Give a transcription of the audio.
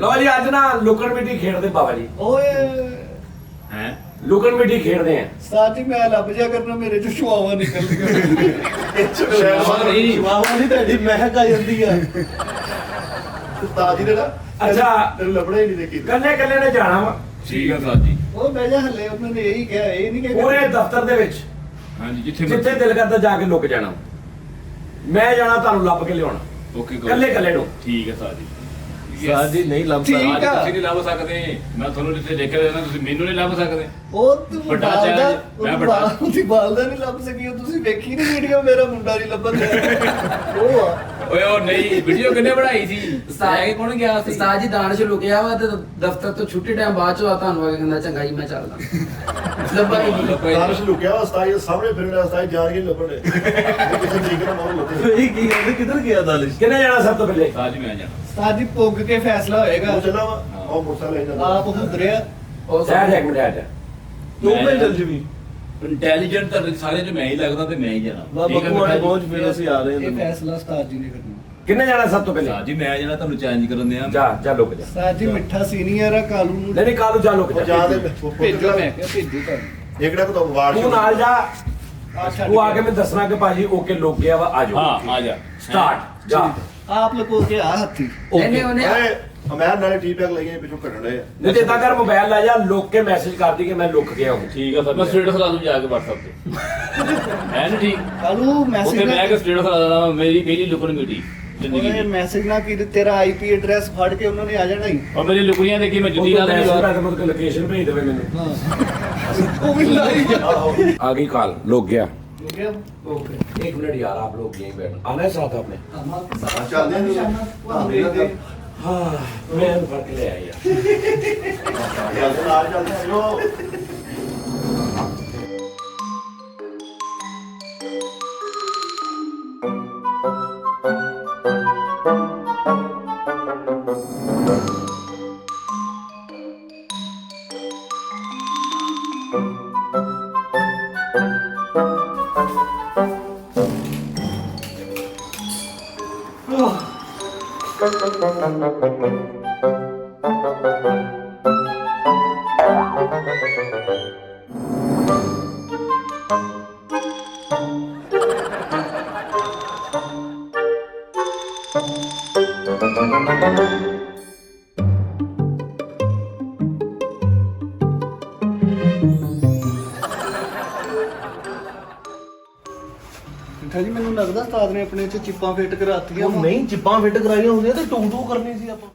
ਲਓ ਜੀ ਅੱਜ ਨਾ ਲੁਕਣ ਮਿੱਟੀ ਖੇਡਦੇ ਬਾਬਾ ਜੀ। ਓਏ ਹੈ ਲੁਕਣ ਮਿੱਟੀ ਖੇਡਦੇ ਆ। ਸਾਥੀ ਮੈਂ ਲੱਭ ਜਾ ਕਰਨਾ ਮੇਰੇ ਚੋਂ ਸ਼ਵਾਵਾ ਨਿਕਲਦੀਆਂ ਸ਼ਵਾਵਾ ਨਹੀਂ ਤੁਹਾਡੀ ਮਹਿਕ ਆ ਜਾਂਦੀ ਆ। ਉਸਤਾਦ ਜੀ ਨੇ ਨਾ ਅੱਛਾ ਤੈਨੂੰ ਲੱਭਣਾ ਹੀ ਨਹੀਂ ਦੇਖੀ ਕੱਲੇ ਕੱਲੇ ਨੇ ਜਾਣਾ ਵਾ। ਠੀਕ ਆ ਸਾਜੀ। ਉਹ ਬਹਿ ਜਾ ਹੱਲੇ ਉਹਨਾਂ ਨੇ ਇਹੀ ਕਿਹਾ ਇਹ ਨਹੀਂ ਕਿ ਪੂਰੇ ਦਫ਼ਤਰ ਦੇ ਵਿੱਚ ਹਾਂਜੀ ਜਿੱਥੇ ਦਿਲ ਕਰਦਾ ਜਾ ਕੇ ਲੁਕ ਜਾਣਾ। ਮੈਂ ਜਾਣਾ ਤੁਹਾਨੂੰ ਲੱਭ ਕੇ ਲਿਆਉਣਾ ਓਕੇ ਕੱਲੇ ਕੱਲੇ ਨੂੰ। ਠੀਕ ਹੈ ਸਾਜੀ। ਸਾਜੀ ਨਹੀਂ ਲੱਭ ਠੀਕ ਸਕਦਾ। ਆ। ਤੁਸੀਂ ਨਹੀਂ ਲੱਭ ਸਕਦੇ, ਮੈਂ ਤੁਹਾਨੂੰ ਜਿੱਥੇ ਦੇਖਿਆ ਦੇਣਾ ਤੁਸੀਂ ਮੈਨੂੰ ਨਹੀਂ ਲੱਭ ਸਕਦੇ। ਉਹ ਤੂੰ ਵੱਡਾ ਬਾਲਦਾ challenge, ਮੈਂ ਵੱਡਾ। ਤੁਸੀਂ ਬਾਲਦਾ ਨਹੀਂ ਲੱਭ ਸਕੀ ਉਹ ਤੁਸੀਂ ਵੇਖੀ ਨਹੀਂ ਵੀਡੀਓ ਮੇਰਾ ਮੁੰਡਾ ਨਹੀਂ ਲੱਭਣ ਦਿਆ ਉਹ ਆ ਓਏ ਉਹ ਨਹੀਂ ਵੀਡੀਓ ਕਿੰਨੇ ਬਣਾਈ ਸੀ? ਲੈ ਕੇ ਕੌਣ ਗਿਆ ਸੀ? ਉਸਤਾਦ ਜੀ ਦਾਨਸ਼ ਲੁਕਿਆ ਵਾ ਤੇ ਦਫ਼ਤਰ ਤੋਂ ਛੁੱਟੀ ਟਾਈਮ ਬਾਅਦ ਚ ਆ ਤੁਹਾਨੂੰ ਆ ਕੇ ਕਹਿੰਦਾ ਚੰਗਾ ਜੀ ਮੈਂ ਚੱਲਦਾ। ਲੱਭਾ ਨਹੀਂ ਦਾਨਸ਼ ਲੁਕਿਆ ਵਾ ਉਸਤਾਦ ਜੀ ਸਾਹਮਣੇ ਫਿਰਨਾ ਉਸਤਾਦ ਜਾਣ ਕੇ ਲੱਭਣ ਦੇ ਕਿਸੇ ਤਰੀਕੇ ਨਾਲ ਮਾਰ ਲੱਭੇ ਇਹ ਕੀ ਕਹਿੰਦੇ ਕਿੱਧਰ ਗਿਆ ਦਾਨਸ਼? ਕਿੰਨੇ ਜਾਣਾ ਸਭ ਤੋਂ ਪਹਿਲੇ? ਸਾਜੀ ਮੈਂ ਜਾਣਾ। ਸਾਡੀ ਪੁੱਗ ਕੇ ਫੈਸਲਾ ਹੋਏਗਾ ਉਹ ਚੱਲਾ ਵਾ ਉਹ ਮੋਟਰਸਾਈਕਲ ਲੈ ਜਾਂਦਾ ਆਪ ਹੁੰਦਰਿਆ ਉਹ ਸਹਿਜ ਇੱਕ ਮਿੰਟ ਆ ਤੂੰ ਮੈਂ ਚੱਲ ਜਵੀ ਇੰਟੈਲੀਜੈਂਟ ਤਾਂ ਸਾਰੇ ਚ ਮੈਂ ਹੀ ਲੱਗਦਾ ਤੇ ਮੈਂ ਹੀ ਜਾਣਾ। ਬਾਬਾ ਕੋਲੇ ਪਹੁੰਚ ਫਿਰ ਅਸੀਂ ਆ ਰਹੇ ਇਹ ਹਾਂ। ਫੈਸਲਾ ਉਸਤਾਦ ਜੀ ਨੇ ਕਰਨਾ ਕਿੰਨੇ ਜਾਣਾ ਸਭ ਤੋਂ ਪਹਿਲੇ? ਸਾਜੀ ਮੈਂ ਜਾਣਾ ਤੁਹਾਨੂੰ ਚੈਲੰਜ ਕਰਨ ਦਿਆਂ। ਜਾ ਲੁਕ ਜਾ। ਉਸਤਾਦ ਜੀ ਮਿੱਠਾ ਸੀਨੀਅਰ ਆ ਕਾਲੂ ਨੂੰ ਨਹੀਂ ਕਾਲੂ ਜਾ ਲੁਕ ਉਹ ਜਾ। ਜਾ ਦੇ ਭੇਜੋ ਮੈਂ ਕਿਹਾ ਭੇਜੋ ਤੁਹਾਨੂੰ ਇਕੜਾ ਕੋ ਵਾਰ ਤੂੰ ਨਾਲ ਜਾ। ਆ ਛੱਡ ਤੂੰ ਆ ਕੇ ਮੈਂ ਦੱਸਣਾ ਕਿ ਭਾਜੀ ਓਕੇ ਲੁਕ ਗਿਆ ਵਾ ਆ ਜਾਓ। ਹਾਂ ਆ ਜਾ ਸਟਾਰਟ ਜਾ। ਆਪ ਲਕੋ ਕੇ ਆ ਹੱਥੀ ਇਹਨੇ ਉਹਨੇ ਓਏ ਮੈਂ ਨਾਲੇ ਟੀ ਪੈਕ ਲਈਏ ਪਿੱਛੋਂ ਕੱਢਣ ਡਏ ਆ ਨਹੀਂ ਤੇ ਇਦਾਂ ਕਰ ਮੋਬਾਈਲ ਲੈ ਜਾ ਲੁਕ ਕੇ ਮੈਸੇਜ ਕਰ ਦੀ ਕਿ ਮੈਂ ਲੁਕ ਗਿਆ ਹਾਂ। ਠੀਕ ਆ ਸਰ ਮੈਂ ਸਟੇਟਸ ਲਾ ਦੂੰ ਜਾ ਕੇ WhatsApp ਤੇ। ਹੈ ਨਹੀਂ ਠੀਕ? ਕਾਲੂ ਉੱਥੇ ਮੈਸੇਜ ਮੈਂ ਕਿ ਸਟੇਟਸ ਲਾ ਦੇਣਾ ਮੇਰੀ ਪਹਿਲੀ ਲੁਕਣ ਮੀਟੀ ਜ਼ਿੰਦਗੀ ਉਹਨੇ ਦੀ। ਮੈਸੇਜ ਨਾ ਕੀ ਤੇਰਾ ਆਈਪੀ ਐਡਰੈਸ ਫੜ ਕੇ ਉਹਨਾਂ ਨੇ ਆ ਜਾਣਾ ਹੀ ਔਰ ਮੇਰੀ ਲੁਕੜੀਆਂ ਦੇਖੀ ਮੈਂ ਜੁੱਤੀ ਲਾ ਦੇਣੀ ਮੈਸੇਜ ਬਾਹਰ। ਕਰ ਮਤਲਬ ਲੋਕੇਸ਼ਨ ਭੇਜ ਦੇਵੇ ਮੈਨੂੰ। ਉਹ ਵੀ ਲਾਈ ਜਾ ਆਹੋ आ गई कॉल लुक गया। ਹੋ ਗਿਆ ਓਕੇ एक मिनट यार आप लोग यहीं बैठो आना है साथ आपने? ਚੱਲਦੇ ਨਹੀਂ हाँ मैं भर के ले आई यार। ਚੱਲਦੇ ਨਾਲ ਚੱਲਦੇ ਚਲੋ ਮਿੱਠਾ ਜੀ ਮੈਨੂੰ ਲੱਗਦਾ ਉਸਤਾਦ ਨੇ ਆਪਣੇ ਚ ਚਿੱਪਾਂ ਫਿੱਟ ਕਰਾਤੀਆਂ ਉਹ ਨਹੀਂ ਚਿੱਪਾਂ ਫਿੱਟ ਕਰਾਈਆਂ ਹੁੰਦੀਆਂ ਤੇ ਟੂ ਟੂ ਕਰਨੀ ਸੀ ਆਪਾਂ।